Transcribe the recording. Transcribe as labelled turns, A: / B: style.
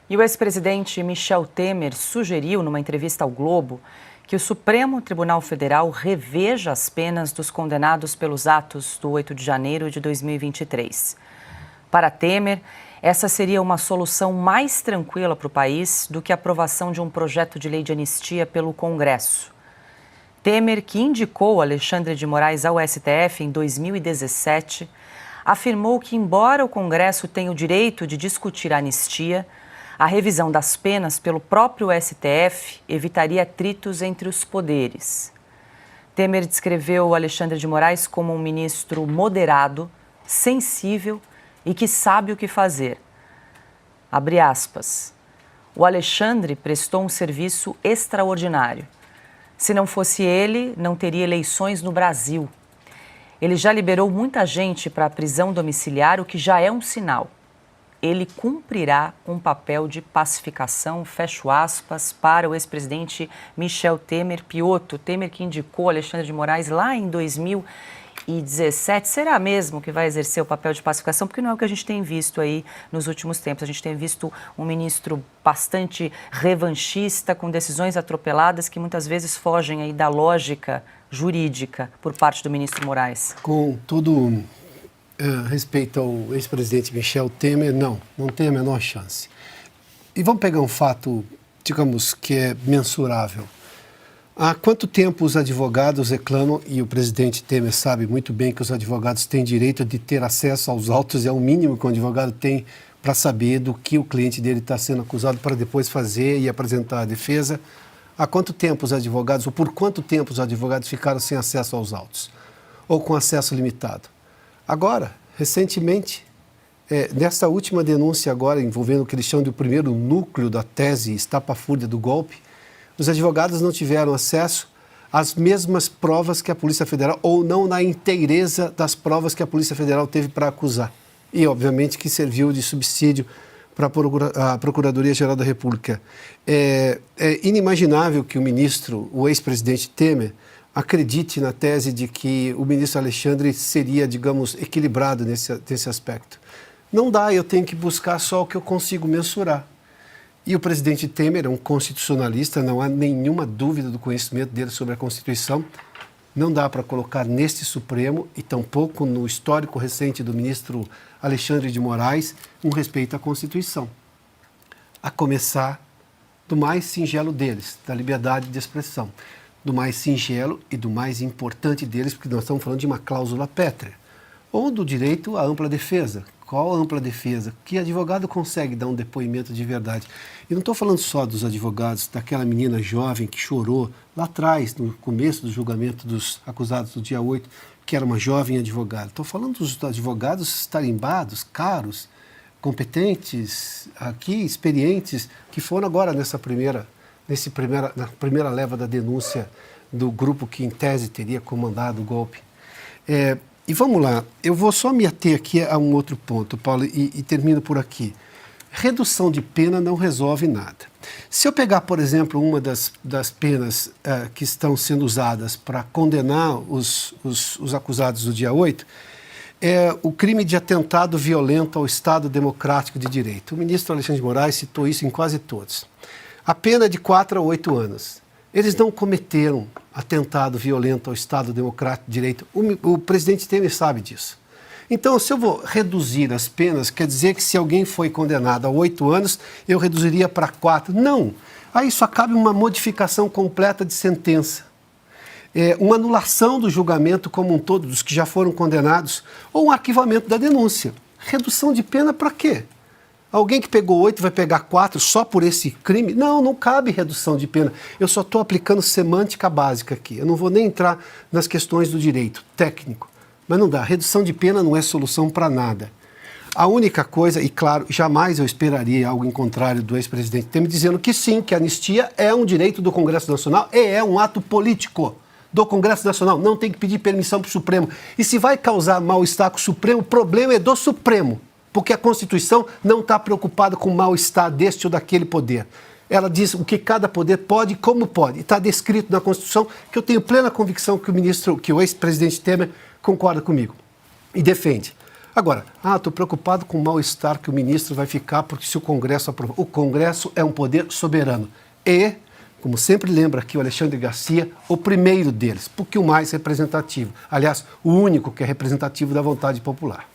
A: E o ex-presidente Michel Temer sugeriu, numa entrevista ao Globo, que o Supremo Tribunal Federal reveja as penas dos condenados pelos atos do 8 de janeiro de 2023. Para Temer, essa seria uma solução mais tranquila para o país do que a aprovação de um projeto de lei de anistia pelo Congresso. Temer, que indicou Alexandre de Moraes ao STF em 2017, afirmou que, embora o Congresso tenha o direito de discutir a anistia, a revisão das penas pelo próprio STF evitaria atritos entre os poderes. Temer descreveu Alexandre de Moraes como um ministro moderado, sensível e que sabe o que fazer. Abre aspas. O Alexandre prestou um serviço extraordinário. Se não fosse ele, não teria eleições no Brasil. Ele já liberou muita gente para a prisão domiciliar, o que já é um sinal. Ele cumprirá um papel de pacificação, fecho aspas, para o ex-presidente Michel Temer Pioto. Temer que indicou Alexandre de Moraes lá em 2017. Será mesmo que vai exercer o papel de pacificação? Porque não é o que a gente tem visto aí nos últimos tempos. A gente tem visto um ministro bastante revanchista, com decisões atropeladas que muitas vezes fogem aí da lógica jurídica por parte do ministro Moraes.
B: Com todo respeito ao ex-presidente Michel Temer, não tem a menor chance. E vamos pegar um fato, digamos, que é mensurável. Há quanto tempo os advogados reclamam, e o presidente Temer sabe muito bem que os advogados têm direito de ter acesso aos autos, é o mínimo que um advogado tem para saber do que o cliente dele está sendo acusado para depois fazer e apresentar a defesa. Há quanto tempo os advogados, ou por quanto tempo os advogados ficaram sem acesso aos autos? Ou com acesso limitado? Agora, recentemente, nessa última denúncia agora, envolvendo o que eles chamam de o primeiro núcleo da tese estapafúrdia do golpe, os advogados não tiveram acesso às mesmas provas que a Polícia Federal, ou não na inteireza das provas que a Polícia Federal teve para acusar. E, obviamente, que serviu de subsídio para a Procuradoria-Geral da República. É inimaginável que o ministro, o ex-presidente Temer, acredite na tese de que o ministro Alexandre seria, digamos, equilibrado nesse aspecto. Não dá, eu tenho que buscar só o que eu consigo mensurar. E o presidente Temer é um constitucionalista, não há nenhuma dúvida do conhecimento dele sobre a Constituição. Não dá para colocar neste Supremo, e tampouco no histórico recente do ministro Alexandre de Moraes, um respeito à Constituição. A começar do mais singelo deles, da liberdade de expressão. Do mais singelo e do mais importante deles, porque nós estamos falando de uma cláusula pétrea, ou do direito à ampla defesa. Qual a ampla defesa? Que advogado consegue dar um depoimento de verdade? E não estou falando só dos advogados, daquela menina jovem que chorou lá atrás, no começo do julgamento dos acusados do dia 8, que era uma jovem advogada. Estou falando dos advogados tarimbados, caros, competentes, aqui, experientes, que foram agora na primeira leva da denúncia do grupo que, em tese, teria comandado o golpe. E vamos lá, eu vou só me ater aqui a um outro ponto, Paulo, e termino por aqui. Redução de pena não resolve nada. Se eu pegar, por exemplo, uma das penas que estão sendo usadas para condenar os acusados do dia 8, é o crime de atentado violento ao Estado Democrático de Direito. O ministro Alexandre de Moraes citou isso em quase todos. A pena é de 4 a 8 anos. Eles não cometeram atentado violento ao Estado Democrático de Direito. O presidente Temer sabe disso. Então, se eu vou reduzir as penas, quer dizer que se alguém foi condenado a 8 anos, eu reduziria para 4. Não. Aí só cabe uma modificação completa de sentença. Uma anulação do julgamento como um todo, dos que já foram condenados, ou um arquivamento da denúncia. Redução de pena para quê? Alguém que pegou 8 vai pegar 4 só por esse crime? Não cabe redução de pena. Eu só estou aplicando semântica básica aqui. Eu não vou nem entrar nas questões do direito técnico. Mas não dá. Redução de pena não é solução para nada. A única coisa, e claro, jamais eu esperaria algo em contrário do ex-presidente Temer, dizendo que sim, que a anistia é um direito do Congresso Nacional e é um ato político do Congresso Nacional. Não tem que pedir permissão para o Supremo. E se vai causar mal-estar com o Supremo, o problema é do Supremo. Porque a Constituição não está preocupada com o mal-estar deste ou daquele poder. Ela diz o que cada poder pode e como pode. Está descrito na Constituição, que eu tenho plena convicção que o ex-presidente Temer concorda comigo e defende. Agora, estou preocupado com o mal-estar que o ministro vai ficar porque se o Congresso aprovar. O Congresso é um poder soberano e, como sempre lembra aqui o Alexandre Garcia, o primeiro deles, porque o mais representativo. Aliás, o único que é representativo da vontade popular.